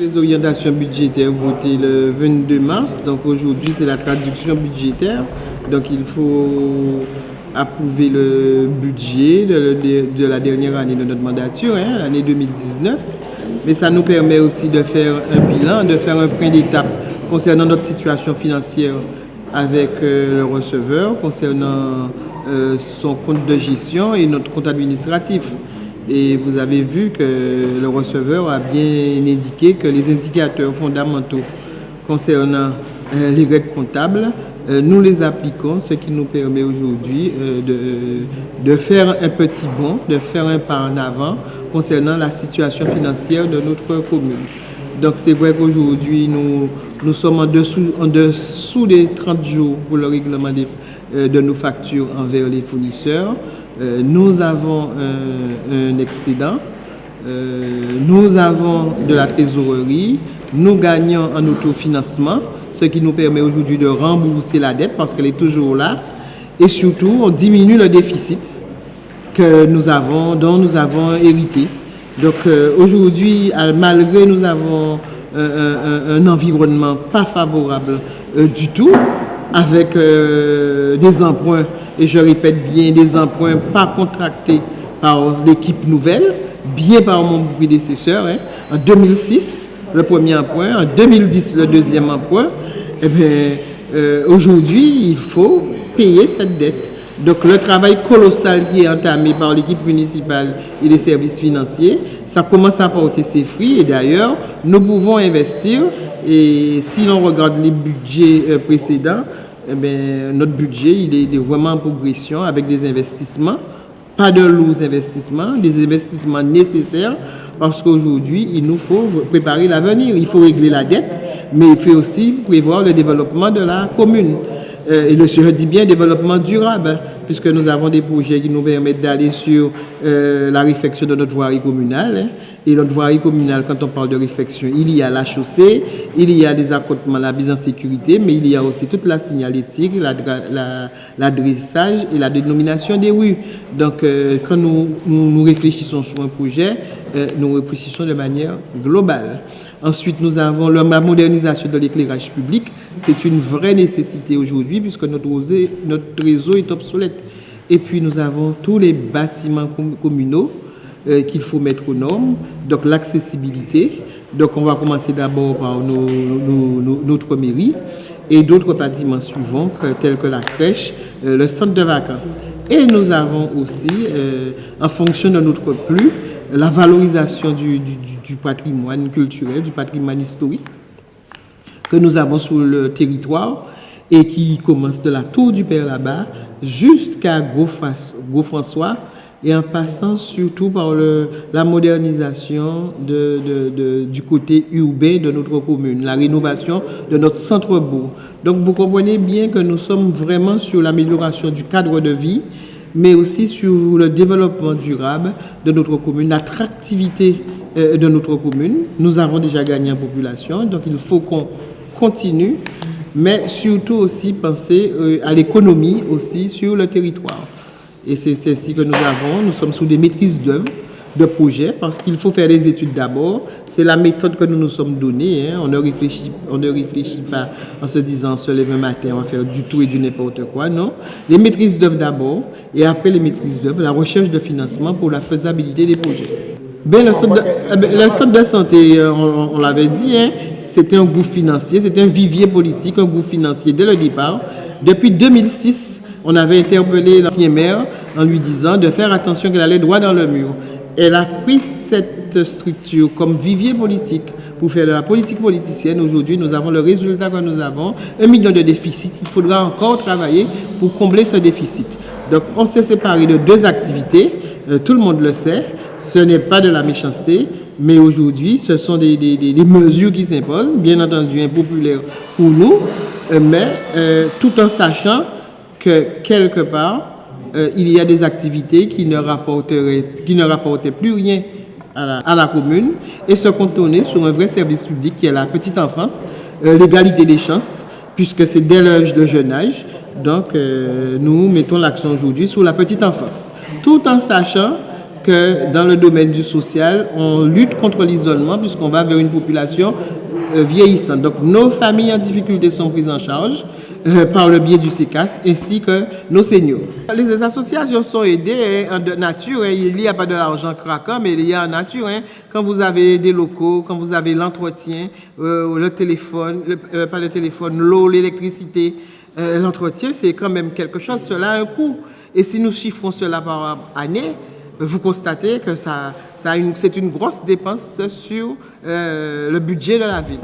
les orientations budgétaires votées le 22 mars. Donc aujourd'hui, c'est la traduction budgétaire. Donc il faut approuver le budget de la dernière année de notre mandature, l'année 2019. Mais ça nous permet aussi de faire un bilan, de faire un point d'étape concernant notre situation financière avec le receveur, concernant son compte de gestion et notre compte administratif. Et vous avez vu que le receveur a bien indiqué que les indicateurs fondamentaux concernant les règles comptables, nous les appliquons, ce qui nous permet aujourd'hui de faire un petit bond, de faire un pas en avant concernant la situation financière de notre commune. Donc c'est vrai qu'aujourd'hui, nous sommes en dessous des 30 jours pour le règlement de nos factures envers les fournisseurs. Nous avons un excédent, nous avons de la trésorerie, nous gagnons en autofinancement, ce qui nous permet aujourd'hui de rembourser la dette parce qu'elle est toujours là. Et surtout, on diminue le déficit dont nous avons hérité. Donc aujourd'hui, malgré nous avons un environnement pas favorable du tout, avec des emprunts, et je répète bien, des emprunts pas contractés par l'équipe nouvelle, bien par mon prédécesseur. En 2006, le premier emprunt, en 2010, le deuxième emprunt. Eh bien, aujourd'hui, il faut payer cette dette. Donc le travail colossal qui est entamé par l'équipe municipale et les services financiers, ça commence à porter ses fruits. Et d'ailleurs, nous pouvons investir. Et si l'on regarde les budgets précédents, eh bien, notre budget il est vraiment en progression avec des investissements, pas de lourds investissements, des investissements nécessaires parce qu'aujourd'hui, il nous faut préparer l'avenir. Il faut régler la dette, mais il faut aussi prévoir le développement de la commune. Et je dis bien développement durable, puisque nous avons des projets qui nous permettent d'aller sur la réfection de notre voirie communale. Et notre voirie communale, quand on parle de réfection, il y a la chaussée, il y a des accotements, la mise en sécurité, mais il y a aussi toute la signalétique, l'adressage et la dénomination des rues. Donc, quand nous réfléchissons sur un projet, nous réfléchissons de manière globale. Ensuite, nous avons la modernisation de l'éclairage public. C'est une vraie nécessité aujourd'hui puisque notre réseau est obsolète. Et puis, nous avons tous les bâtiments communaux qu'il faut mettre aux normes. Donc, l'accessibilité. Donc, on va commencer d'abord par notre mairie et d'autres bâtiments suivants tels que la crèche, le centre de vacances. Et nous avons aussi, en fonction de notre plus, la valorisation du patrimoine culturel, du patrimoine historique que nous avons sur le territoire et qui commence de la Tour du Père là-bas jusqu'à Gros-François et en passant surtout par la modernisation du côté urbain de notre commune, la rénovation de notre centre-bourg. Donc vous comprenez bien que nous sommes vraiment sur l'amélioration du cadre de vie, mais aussi sur le développement durable de notre commune, l'attractivité de notre commune. Nous avons déjà gagné en population, donc il faut qu'on continue, mais surtout aussi penser à l'économie aussi sur le territoire. Et c'est ainsi que nous sommes sous des maîtrises d'œuvre, de projets, parce qu'il faut faire des études d'abord. C'est la méthode que nous nous sommes donnée. On ne réfléchit pas en se disant, on se lève un matin, on va faire du tout et du n'importe quoi. Non. Les maîtrises d'œuvre d'abord, et après les maîtrises d'œuvre, la recherche de financement pour la faisabilité des projets. Le centre de santé, on l'avait dit, c'était un gouffre financier, c'était un vivier politique, un gouffre financier dès le départ. Depuis 2006, on avait interpellé l'ancien maire en lui disant de faire attention qu'elle allait droit dans le mur. Elle a pris cette structure comme vivier politique pour faire de la politique politicienne. Aujourd'hui, nous avons le résultat que nous avons, 1 million de déficit. Il faudra encore travailler pour combler ce déficit. Donc, on s'est séparé de 2 activités. Tout le monde le sait. Ce n'est pas de la méchanceté, mais aujourd'hui, ce sont des mesures qui s'imposent, bien entendu impopulaires pour nous, mais tout en sachant que quelque part, il y a des activités qui ne rapportaient plus rien à la commune et se contourner sur un vrai service public qui est la petite enfance, l'égalité des chances, puisque c'est dès le jeune âge. Donc, nous mettons l'accent aujourd'hui sur la petite enfance, tout en sachant que dans le domaine du social, on lutte contre l'isolement puisqu'on va vers une population vieillissante. Donc nos familles en difficulté sont prises en charge par le biais du CECAS ainsi que nos seniors. Les associations sont aidées en nature, il n'y a pas de l'argent craquant, mais il y a en nature. Quand vous avez des locaux, quand vous avez l'entretien, le téléphone, pas le téléphone, l'eau, l'électricité, l'entretien, c'est quand même quelque chose, cela a un coût. Et si nous chiffrons cela par année, vous constatez que c'est une grosse dépense sur le budget de la ville.